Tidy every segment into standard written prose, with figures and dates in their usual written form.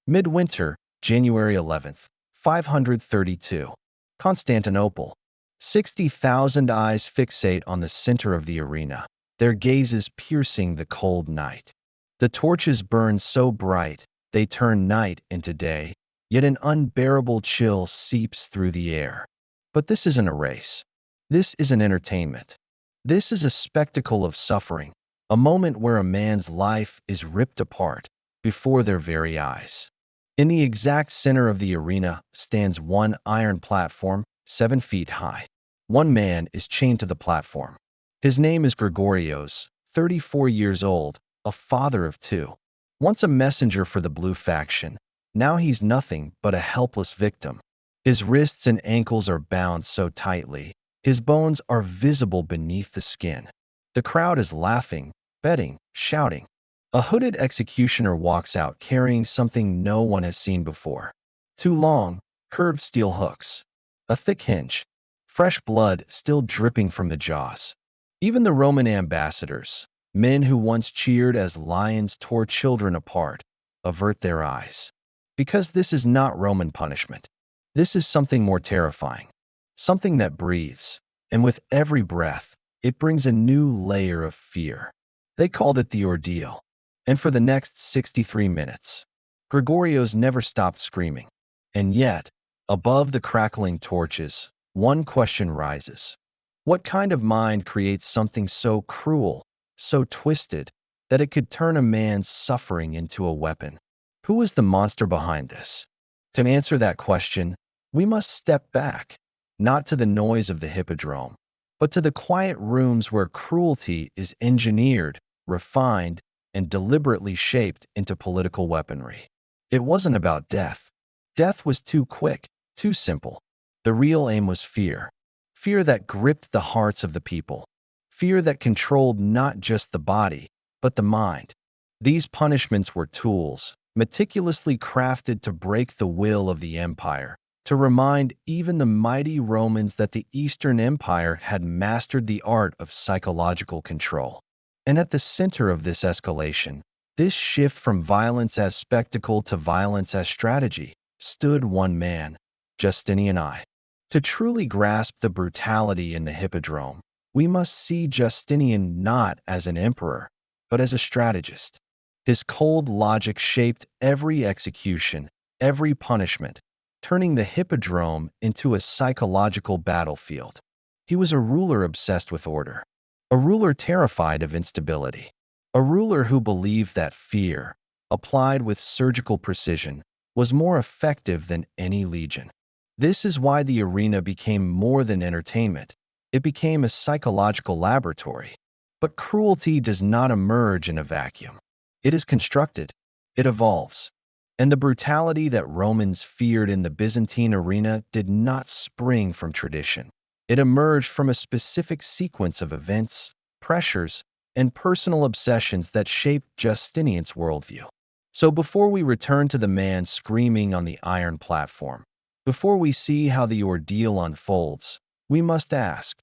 Midwinter, January 11th, 532. Constantinople. 60,000 eyes fixate on the center of the arena, their gazes piercing the cold night. The torches burn so bright, they turn night into day, yet an unbearable chill seeps through the air. But this isn't a race. This is an entertainment. This is a spectacle of suffering, a moment where a man's life is ripped apart before their very eyes. In the exact center of the arena stands one iron platform, 7 feet high. One man is chained to the platform. His name is Gregorios, 34 years old, a father of 2. Once a messenger for the blue faction, now he's nothing but a helpless victim. His wrists and ankles are bound so tightly, his bones are visible beneath the skin. The crowd is laughing, betting, shouting. A hooded executioner walks out carrying something no one has seen before. 2 long, curved steel hooks. A thick hinge. Fresh blood still dripping from the jaws. Even the Roman ambassadors, men who once cheered as lions tore children apart, avert their eyes. Because this is not Roman punishment. This is something more terrifying. Something that breathes, and with every breath, it brings a new layer of fear. They called it the ordeal. And for the next 63 minutes, Gregorios never stopped screaming. And yet, above the crackling torches, one question rises. What kind of mind creates something so cruel, so twisted, that it could turn a man's suffering into a weapon? Who is the monster behind this? To answer that question, we must step back, not to the noise of the hippodrome, but to the quiet rooms where cruelty is engineered, refined, and deliberately shaped into political weaponry. It wasn't about death. Death was too quick, too simple. The real aim was fear. Fear that gripped the hearts of the people. Fear that controlled not just the body, but the mind. These punishments were tools, meticulously crafted to break the will of the empire, to remind even the mighty Romans that the Eastern Empire had mastered the art of psychological control. And at the center of this escalation, this shift from violence as spectacle to violence as strategy, stood one man, Justinian I. To truly grasp the brutality in the hippodrome, we must see Justinian not as an emperor, but as a strategist. His cold logic shaped every execution, every punishment, turning the hippodrome into a psychological battlefield. He was a ruler obsessed with order. A ruler terrified of instability. A ruler who believed that fear, applied with surgical precision, was more effective than any legion. This is why the arena became more than entertainment. It became a psychological laboratory. But cruelty does not emerge in a vacuum. It is constructed. It evolves. And the brutality that Romans feared in the Byzantine arena did not spring from tradition. It emerged from a specific sequence of events, pressures, and personal obsessions that shaped Justinian's worldview. So before we return to the man screaming on the iron platform, before we see how the ordeal unfolds, we must ask,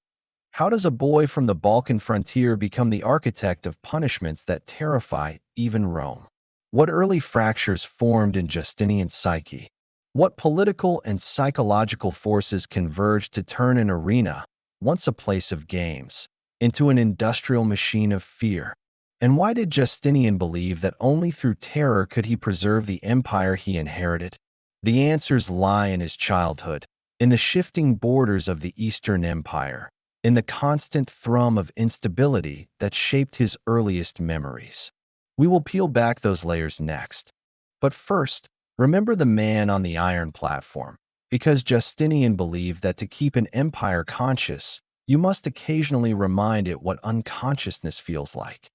how does a boy from the Balkan frontier become the architect of punishments that terrify even Rome? What early fractures formed in Justinian's psyche? What political and psychological forces converged to turn an arena, once a place of games, into an industrial machine of fear? And why did Justinian believe that only through terror could he preserve the empire he inherited? The answers lie in his childhood, in the shifting borders of the Eastern Empire, in the constant thrum of instability that shaped his earliest memories. We will peel back those layers next. But first, remember the man on the iron platform, because Justinian believed that to keep an empire conscious, you must occasionally remind it what unconsciousness feels like.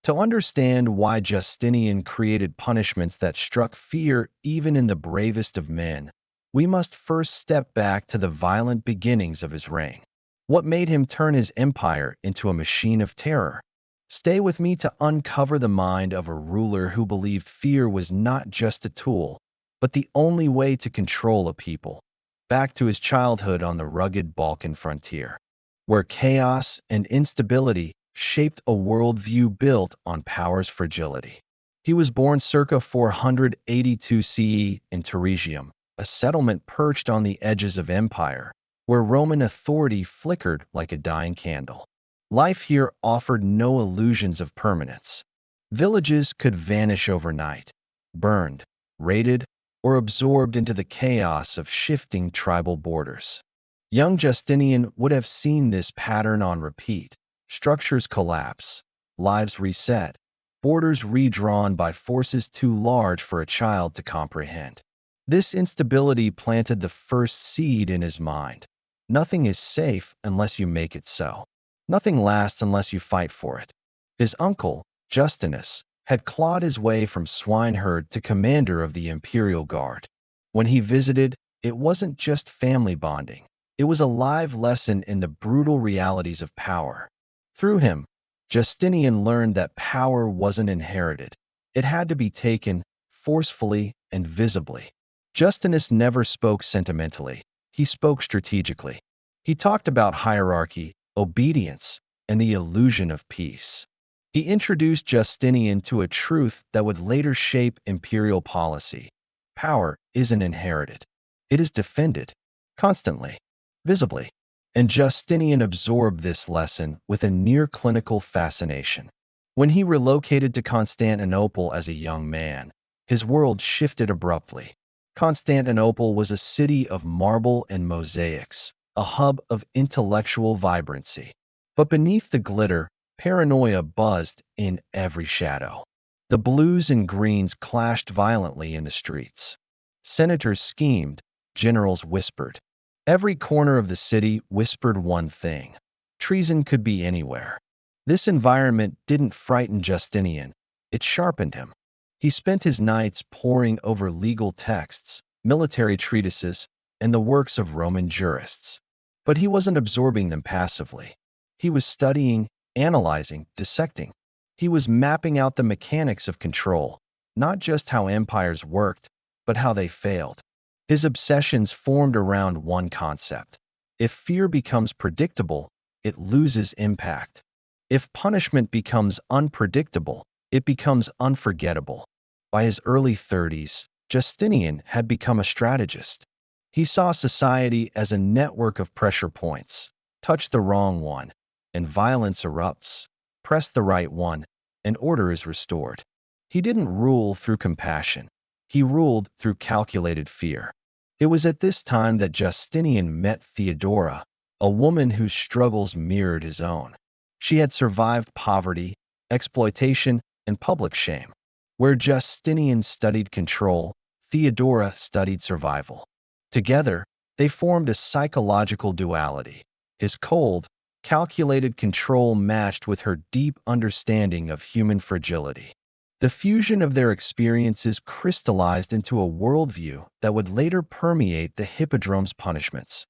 To understand why Justinian created punishments that struck fear even in the bravest of men, we must first step back to the violent beginnings of his reign. What made him turn his empire into a machine of terror? Stay with me to uncover the mind of a ruler who believed fear was not just a tool, but the only way to control a people. Back to his childhood on the rugged Balkan frontier, where chaos and instability shaped a worldview built on power's fragility. He was born circa 482 CE in Teresium, a settlement perched on the edges of empire, where Roman authority flickered like a dying candle. Life here offered no illusions of permanence. Villages could vanish overnight, burned, raided, or absorbed into the chaos of shifting tribal borders. Young Justinian would have seen this pattern on repeat: structures collapse, lives reset, borders redrawn by forces too large for a child to comprehend. This instability planted the first seed in his mind. Nothing is safe unless you make it so. Nothing lasts unless you fight for it. His uncle, Justinus, had clawed his way from swineherd to commander of the imperial guard. When he visited, it wasn't just family bonding. It was a live lesson in the brutal realities of power. Through him, Justinian learned that power wasn't inherited. It had to be taken forcefully and visibly. Justinus never spoke sentimentally. He spoke strategically. He talked about hierarchy, obedience, and the illusion of peace. He introduced Justinian to a truth that would later shape imperial policy. Power isn't inherited. It is defended, constantly, visibly. And Justinian absorbed this lesson with a near-clinical fascination. When he relocated to Constantinople as a young man, his world shifted abruptly. Constantinople was a city of marble and mosaics, a hub of intellectual vibrancy. But beneath the glitter, paranoia buzzed in every shadow. The blues and greens clashed violently in the streets. Senators schemed, generals whispered. Every corner of the city whispered one thing: treason could be anywhere. This environment didn't frighten Justinian, it sharpened him. He spent his nights poring over legal texts, military treatises, and the works of Roman jurists. But he wasn't absorbing them passively. He was studying, analyzing, dissecting. He was mapping out the mechanics of control, not just how empires worked, but how they failed. His obsessions formed around one concept: if fear becomes predictable, it loses impact. If punishment becomes unpredictable, it becomes unforgettable. By his early 30s, Justinian had become a strategist. He saw society as a network of pressure points. Touch the wrong one, and violence erupts. Press the right one, and order is restored. He didn't rule through compassion. He ruled through calculated fear. It was at this time that Justinian met Theodora, a woman whose struggles mirrored his own. She had survived poverty, exploitation, and public shame. Where Justinian studied control, Theodora studied survival. Together, they formed a psychological duality. His cold, calculated control matched with her deep understanding of human fragility. The fusion of their experiences crystallized into a worldview that would later permeate the Hippodrome's punishments.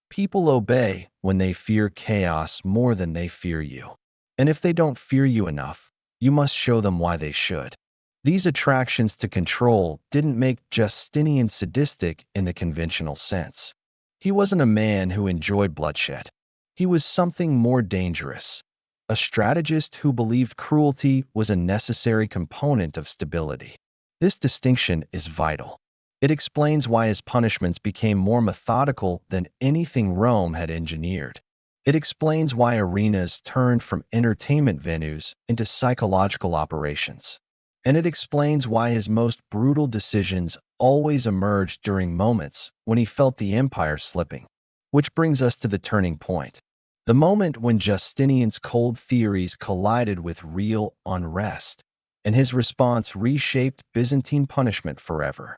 People obey when they fear chaos more than they fear you. And if they don't fear you enough, you must show them why they should. These attractions to control didn't make Justinian sadistic in the conventional sense. He wasn't a man who enjoyed bloodshed. He was something more dangerous: a strategist who believed cruelty was a necessary component of stability. This distinction is vital. It explains why his punishments became more methodical than anything Rome had engineered. It explains why arenas turned from entertainment venues into psychological operations. And it explains why his most brutal decisions always emerged during moments when he felt the empire slipping. Which brings us to the turning point. The moment when Justinian's cold theories collided with real unrest, and his response reshaped Byzantine punishment forever.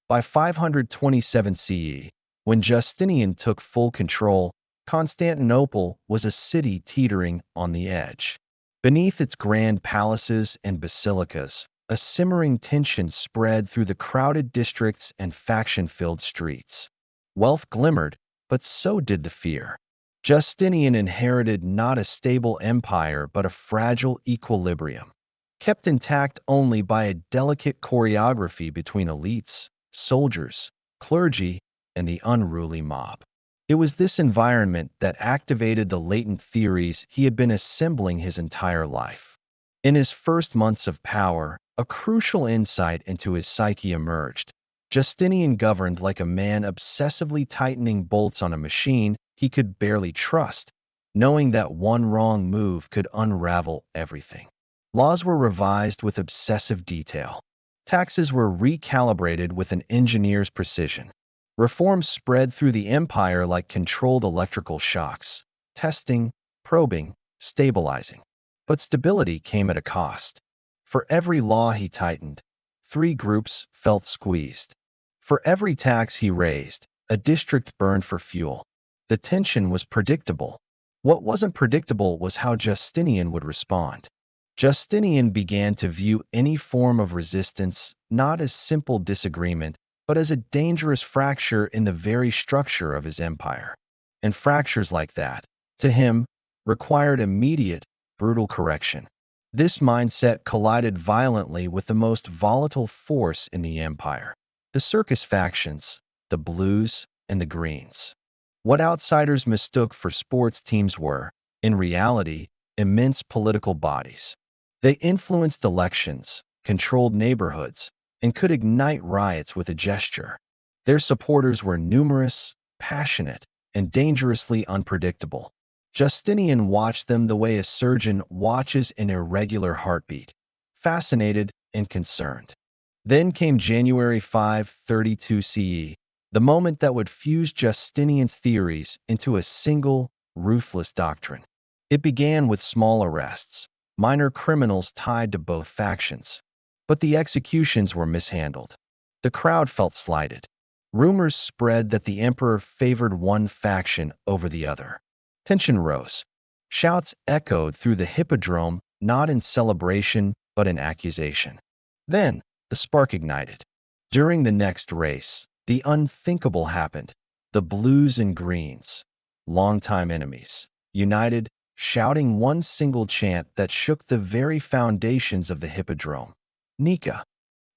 By 527 CE, when Justinian took full control, Constantinople was a city teetering on the edge. Beneath its grand palaces and basilicas, a simmering tension spread through the crowded districts and faction-filled streets. Wealth glimmered, but so did the fear. Justinian inherited not a stable empire but a fragile equilibrium, kept intact only by a delicate choreography between elites, soldiers, clergy, and the unruly mob. It was this environment that activated the latent theories he had been assembling his entire life. In his first months of power, A crucial insight into his psyche emerged. Justinian governed like a man obsessively tightening bolts on a machine he could barely trust, knowing that one wrong move could unravel everything. Laws were revised with obsessive detail. Taxes were recalibrated with an engineer's precision. Reforms spread through the empire like controlled electrical shocks, testing, probing, stabilizing. But stability came at a cost. For every law he tightened, three groups felt squeezed. For every tax he raised, a district burned for fuel. The tension was predictable. What wasn't predictable was how Justinian would respond. Justinian began to view any form of resistance not as simple disagreement, but as a dangerous fracture in the very structure of his empire. And fractures like that, to him, required immediate, brutal correction. This mindset collided violently with the most volatile force in the empire: the circus factions, the blues, and the greens. What outsiders mistook for sports teams were, in reality, immense political bodies. They influenced elections, controlled neighborhoods, and could ignite riots with a gesture. Their supporters were numerous, passionate, and dangerously unpredictable. Justinian watched them the way a surgeon watches an irregular heartbeat, fascinated and concerned. Then came January 532 CE, the moment that would fuse Justinian's theories into a single, ruthless doctrine. It began with small arrests, minor criminals tied to both factions. But the executions were mishandled. The crowd felt slighted. Rumors spread that the emperor favored one faction over the other. Tension rose. Shouts echoed through the hippodrome, not in celebration, but in accusation. Then, the spark ignited. During the next race, the unthinkable happened. The blues and greens, longtime enemies, united, shouting one single chant that shook the very foundations of the hippodrome. Nika,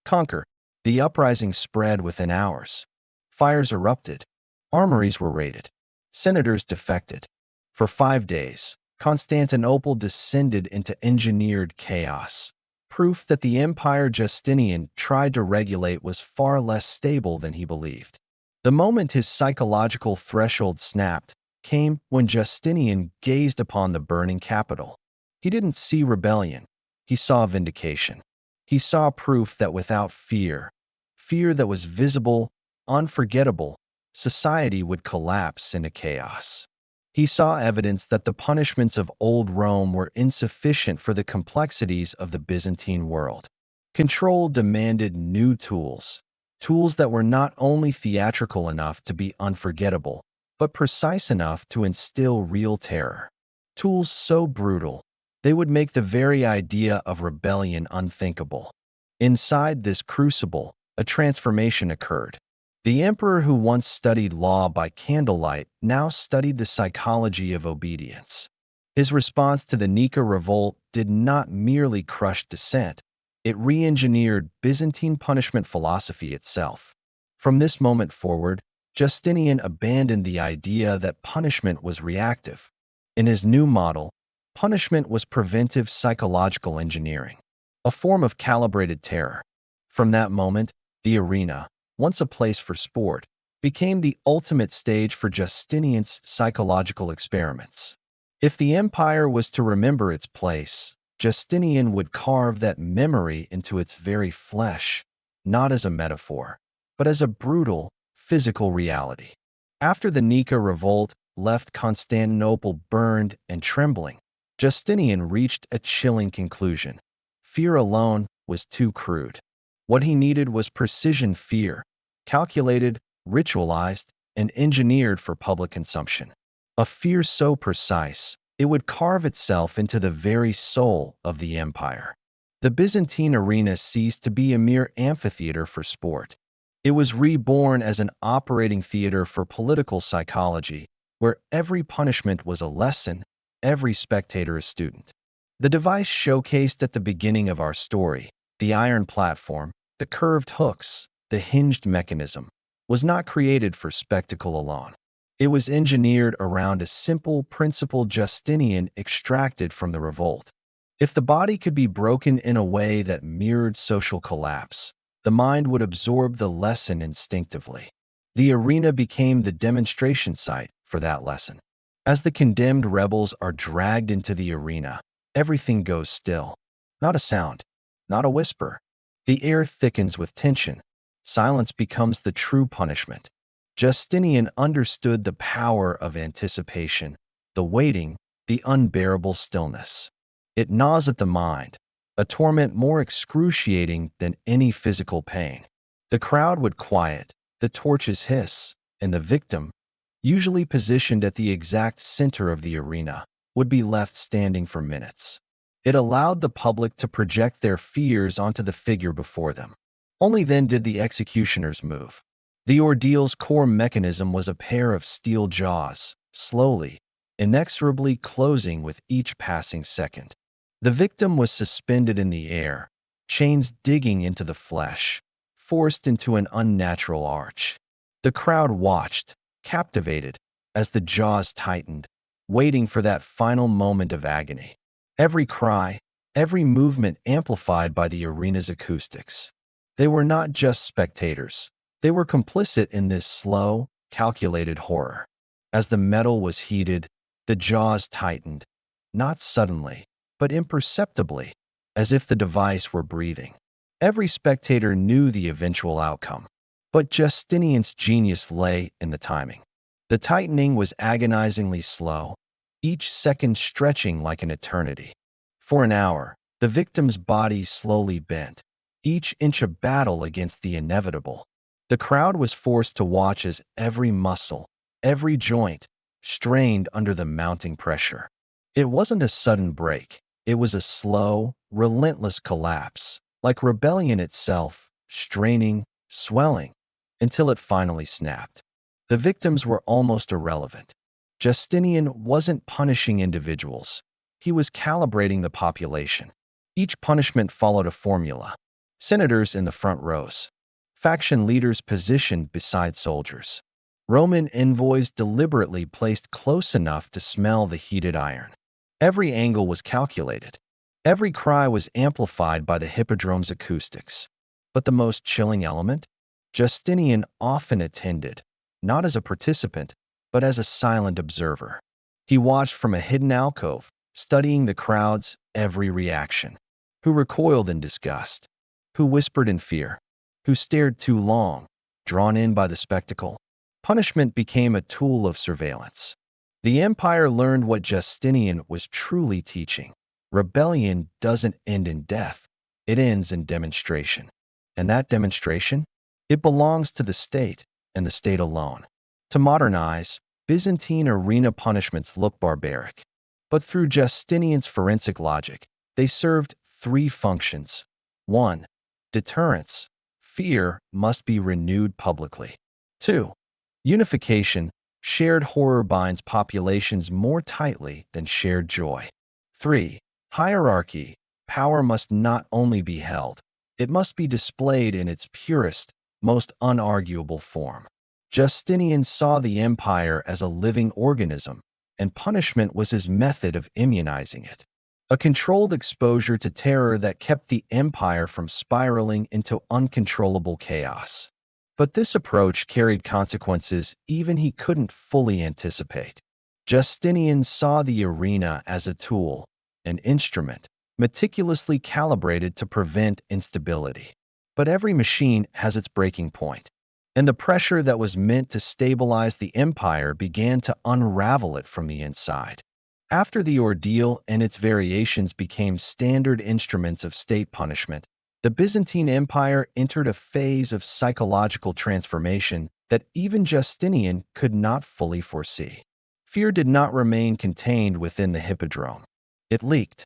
conquer. The uprising spread within hours. Fires erupted. Armories were raided. Senators defected. For 5 days, Constantinople descended into engineered chaos. Proof that the empire Justinian tried to regulate was far less stable than he believed. The moment his psychological threshold snapped came when Justinian gazed upon the burning capital. He didn't see rebellion. He saw vindication. He saw proof that without fear, fear that was visible, unforgettable, society would collapse into chaos. He saw evidence that the punishments of old Rome were insufficient for the complexities of the Byzantine world. Control demanded new tools, tools that were not only theatrical enough to be unforgettable, but precise enough to instill real terror. Tools so brutal, they would make the very idea of rebellion unthinkable. Inside this crucible, a transformation occurred. The emperor who once studied law by candlelight now studied the psychology of obedience. His response to the Nika Revolt did not merely crush dissent, it re-engineered Byzantine punishment philosophy itself. From this moment forward, Justinian abandoned the idea that punishment was reactive. In his new model, punishment was preventive psychological engineering, a form of calibrated terror. From that moment, the arena, once a place for sport, became the ultimate stage for Justinian's psychological experiments. If the empire was to remember its place, Justinian would carve that memory into its very flesh, not as a metaphor, but as a brutal, physical reality. After the Nika Revolt left Constantinople burned and trembling, Justinian reached a chilling conclusion. Fear alone was too crude. What he needed was precision fear, calculated, ritualized, and engineered for public consumption. A fear so precise, it would carve itself into the very soul of the empire. The Byzantine arena ceased to be a mere amphitheater for sport. It was reborn as an operating theater for political psychology, where every punishment was a lesson, every spectator a student. The device showcased at the beginning of our story, the iron platform, the curved hooks, the hinged mechanism, was not created for spectacle alone. It was engineered around a simple principle Justinian extracted from the revolt. If the body could be broken in a way that mirrored social collapse, the mind would absorb the lesson instinctively. The arena became the demonstration site for that lesson. As the condemned rebels are dragged into the arena, everything goes still. Not a sound, not a whisper. The air thickens with tension. Silence becomes the true punishment. Justinian understood the power of anticipation, the waiting, the unbearable stillness. It gnaws at the mind, a torment more excruciating than any physical pain. The crowd would quiet, the torches hiss, and the victim, usually positioned at the exact center of the arena, would be left standing for minutes. It allowed the public to project their fears onto the figure before them. Only then did the executioners move. The ordeal's core mechanism was a pair of steel jaws, slowly, inexorably closing with each passing second. The victim was suspended in the air, chains digging into the flesh, forced into an unnatural arch. The crowd watched, captivated, as the jaws tightened, waiting for that final moment of agony. Every cry, every movement amplified by the arena's acoustics. They were not just spectators. They were complicit in this slow, calculated horror. As the metal was heated, the jaws tightened, not suddenly, but imperceptibly, as if the device were breathing. Every spectator knew the eventual outcome, but Justinian's genius lay in the timing. The tightening was agonizingly slow, each second stretching like an eternity. For an hour, the victim's body slowly bent, each inch a battle against the inevitable. The crowd was forced to watch as every muscle, every joint, strained under the mounting pressure. It wasn't a sudden break. It was a slow, relentless collapse, like rebellion itself, straining, swelling, until it finally snapped. The victims were almost irrelevant. Justinian wasn't punishing individuals. He was calibrating the population. Each punishment followed a formula. Senators in the front rows. Faction leaders positioned beside soldiers. Roman envoys deliberately placed close enough to smell the heated iron. Every angle was calculated. Every cry was amplified by the hippodrome's acoustics. But the most chilling element? Justinian often attended, not as a participant, but as a silent observer. He watched from a hidden alcove, studying the crowd's every reaction. Who recoiled in disgust? Who whispered in fear? Who stared too long, drawn in by the spectacle? Punishment became a tool of surveillance. The empire learned what Justinian was truly teaching. Rebellion doesn't end in death. It ends in demonstration. And that demonstration? It belongs to the state, and the state alone. To modernize, Byzantine arena punishments look barbaric. But through Justinian's forensic logic, they served three functions. 1. Deterrence. Fear must be renewed publicly. 2. Unification. Shared horror binds populations more tightly than shared joy. 3. Hierarchy. Power must not only be held, it must be displayed in its purest, most unarguable form. Justinian saw the empire as a living organism, and punishment was his method of immunizing it. A controlled exposure to terror that kept the empire from spiraling into uncontrollable chaos. But this approach carried consequences even he couldn't fully anticipate. Justinian saw the arena as a tool, an instrument, meticulously calibrated to prevent instability. But every machine has its breaking point, and the pressure that was meant to stabilize the empire began to unravel it from the inside. After the ordeal and its variations became standard instruments of state punishment, the Byzantine Empire entered a phase of psychological transformation that even Justinian could not fully foresee. Fear did not remain contained within the hippodrome. It leaked.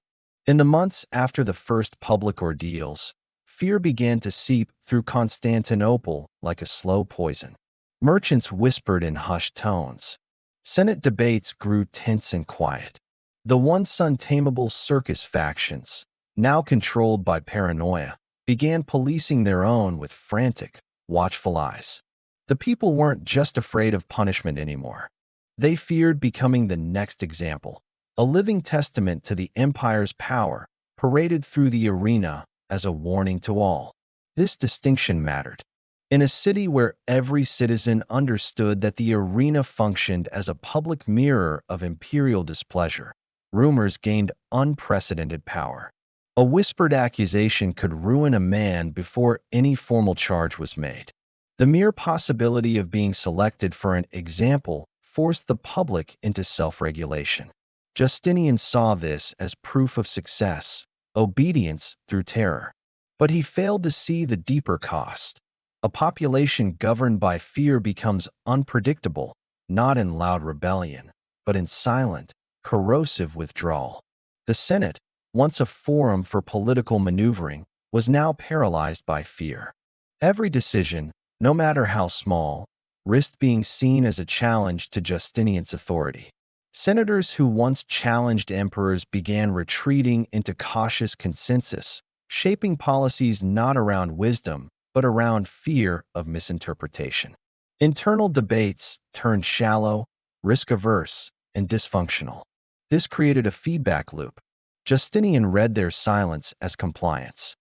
In the months after the first public ordeals, fear began to seep through Constantinople like a slow poison. Merchants whispered in hushed tones. Senate debates grew tense and quiet. The once untamable circus factions, now controlled by paranoia, began policing their own with frantic, watchful eyes. The people weren't just afraid of punishment anymore. They feared becoming the next example, a living testament to the empire's power paraded through the arena as a warning to all. This distinction mattered. In a city where every citizen understood that the arena functioned as a public mirror of imperial displeasure, rumors gained unprecedented power. A whispered accusation could ruin a man before any formal charge was made. The mere possibility of being selected for an example forced the public into self-regulation. Justinian saw this as proof of success, obedience through terror. But he failed to see the deeper cost. A population governed by fear becomes unpredictable, not in loud rebellion, but in silent, corrosive withdrawal. The Senate, once a forum for political maneuvering, was now paralyzed by fear. Every decision, no matter how small, risked being seen as a challenge to Justinian's authority. Senators who once challenged emperors began retreating into cautious consensus, shaping policies not around wisdom, but around fear of misinterpretation. Internal debates turned shallow, risk-averse, and dysfunctional. This created a feedback loop. Justinian read their silence as compliance.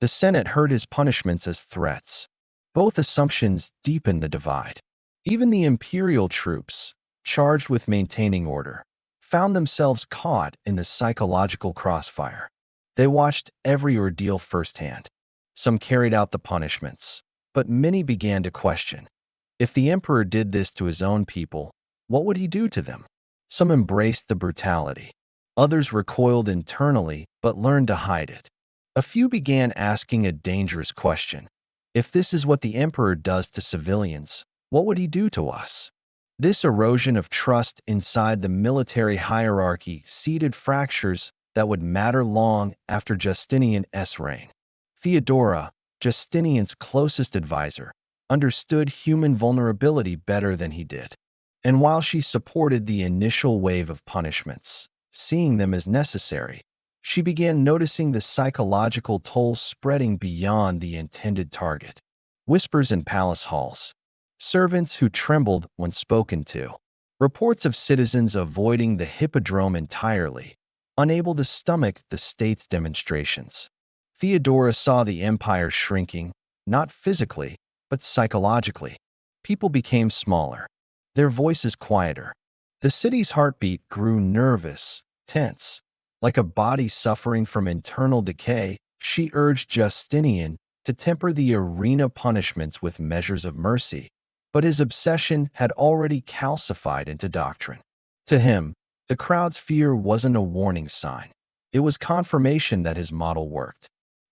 The Senate heard his punishments as threats. Both assumptions deepened the divide. Even the imperial troops, charged with maintaining order, found themselves caught in the psychological crossfire. They watched every ordeal firsthand. Some carried out the punishments, but many began to question. If the emperor did this to his own people, what would he do to them? Some embraced the brutality. Others recoiled internally but learned to hide it. A few began asking a dangerous question. If this is what the emperor does to civilians, what would he do to us? This erosion of trust inside the military hierarchy seeded fractures that would matter long after Justinian's reign. Theodora, Justinian's closest advisor, understood human vulnerability better than he did. And while she supported the initial wave of punishments, seeing them as necessary, she began noticing the psychological toll spreading beyond the intended target. Whispers in palace halls. Servants who trembled when spoken to. Reports of citizens avoiding the hippodrome entirely, unable to stomach the state's demonstrations. Theodora saw the empire shrinking, not physically, but psychologically. People became smaller, their voices quieter. The city's heartbeat grew nervous, tense. Like a body suffering from internal decay, she urged Justinian to temper the arena punishments with measures of mercy. But his obsession had already calcified into doctrine. To him, the crowd's fear wasn't a warning sign. It was confirmation that his model worked.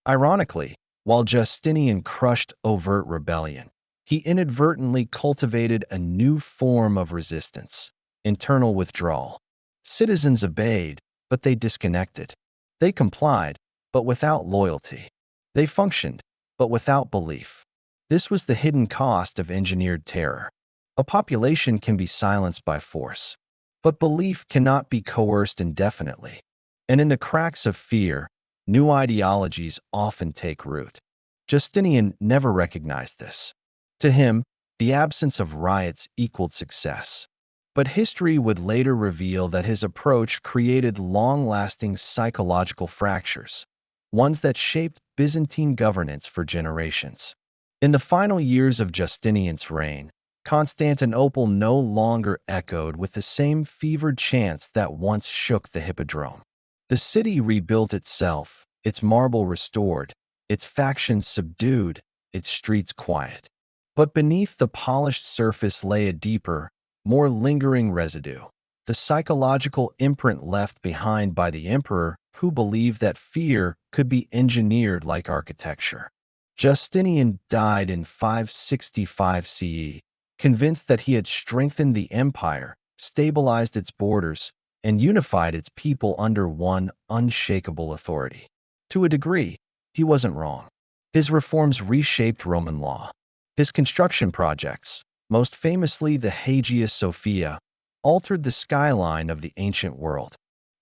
Ironically, while Justinian crushed overt rebellion, he inadvertently cultivated a new form of resistance, internal withdrawal. Citizens obeyed, but they disconnected. They complied, but without loyalty. They functioned, but without belief. This was the hidden cost of engineered terror. A population can be silenced by force, but belief cannot be coerced indefinitely. And in the cracks of fear, new ideologies often take root. Justinian never recognized this. To him, the absence of riots equaled success. But history would later reveal that his approach created long-lasting psychological fractures, ones that shaped Byzantine governance for generations. In the final years of Justinian's reign, Constantinople no longer echoed with the same fevered chants that once shook the hippodrome. The city rebuilt itself, its marble restored, its factions subdued, its streets quiet. But beneath the polished surface lay a deeper, more lingering residue, the psychological imprint left behind by the emperor who believed that fear could be engineered like architecture. Justinian died in 565 CE, convinced that he had strengthened the empire, stabilized its borders, and unified its people under one unshakable authority. To a degree, he wasn't wrong. His reforms reshaped Roman law. His construction projects, most famously the Hagia Sophia, altered the skyline of the ancient world.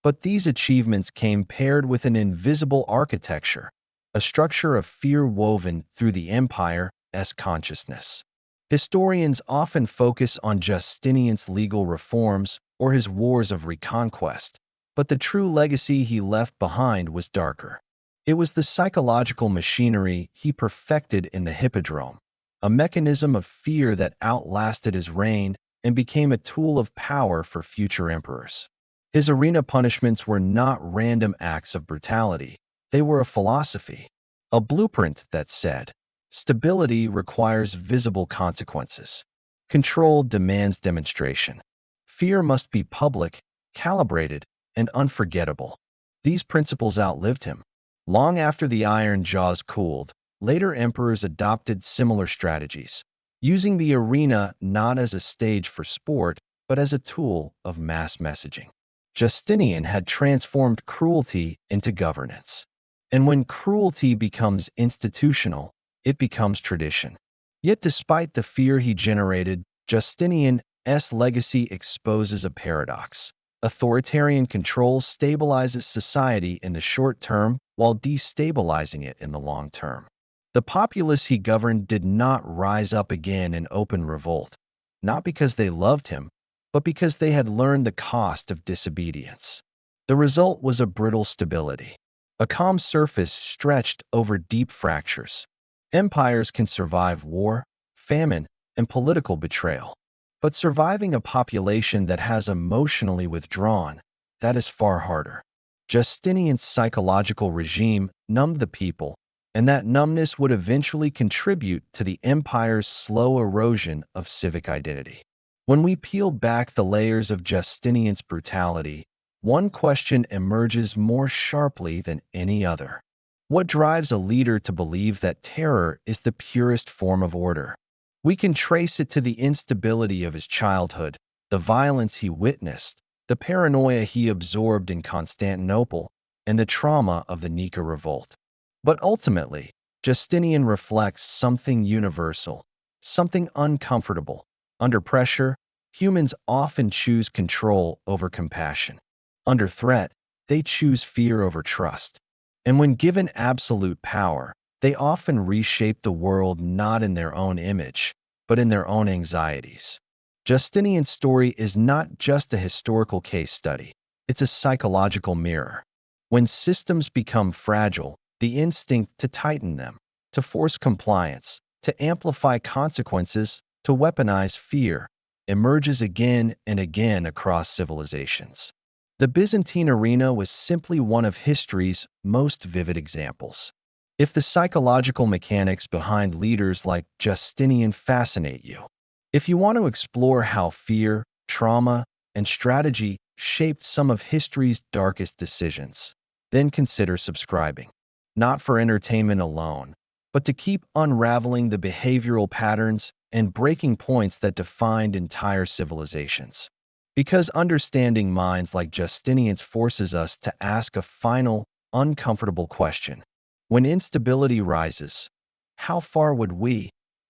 But these achievements came paired with an invisible architecture, a structure of fear woven through the empire's consciousness. Historians often focus on Justinian's legal reforms or his wars of reconquest, But the true legacy he left behind was darker. It was the psychological machinery he perfected in the hippodrome, a mechanism of fear that outlasted his reign and became a tool of power for future emperors. His arena punishments were not random acts of brutality. They were a philosophy, a blueprint that said, stability requires visible consequences. Control demands demonstration. Fear must be public, calibrated, and unforgettable. These principles outlived him. Long after the iron jaws cooled, later emperors adopted similar strategies, using the arena not as a stage for sport, but as a tool of mass messaging. Justinian had transformed cruelty into governance. And when cruelty becomes institutional, it becomes tradition. Yet despite the fear he generated, Justinian's legacy exposes a paradox. Authoritarian control stabilizes society in the short term while destabilizing it in the long term. The populace he governed did not rise up again in open revolt, not because they loved him, but because they had learned the cost of disobedience. The result was a brittle stability, a calm surface stretched over deep fractures. Empires can survive war, famine, and political betrayal, but surviving a population that has emotionally withdrawn, that is far harder. Justinian's psychological regime numbed the people, and that numbness would eventually contribute to the empire's slow erosion of civic identity. When we peel back the layers of Justinian's brutality, one question emerges more sharply than any other. What drives a leader to believe that terror is the purest form of order? We can trace it to the instability of his childhood, the violence he witnessed, the paranoia he absorbed in Constantinople, and the trauma of the Nika Revolt. But ultimately, Justinian reflects something universal, something uncomfortable. Under pressure, humans often choose control over compassion. Under threat, they choose fear over trust. And when given absolute power, they often reshape the world not in their own image, but in their own anxieties. Justinian's story is not just a historical case study, it's a psychological mirror. When systems become fragile, the instinct to tighten them, to force compliance, to amplify consequences, to weaponize fear, emerges again and again across civilizations. The Byzantine arena was simply one of history's most vivid examples. If the psychological mechanics behind leaders like Justinian fascinate you, if you want to explore how fear, trauma, and strategy shaped some of history's darkest decisions, then consider subscribing. Not for entertainment alone, but to keep unraveling the behavioral patterns and breaking points that defined entire civilizations. Because understanding minds like Justinian's forces us to ask a final, uncomfortable question. When instability rises, how far would we,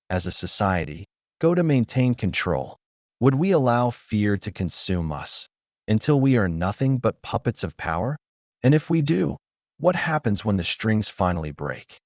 as a society, go to maintain control? Would we allow fear to consume us until we are nothing but puppets of power? And if we do, what happens when the strings finally break?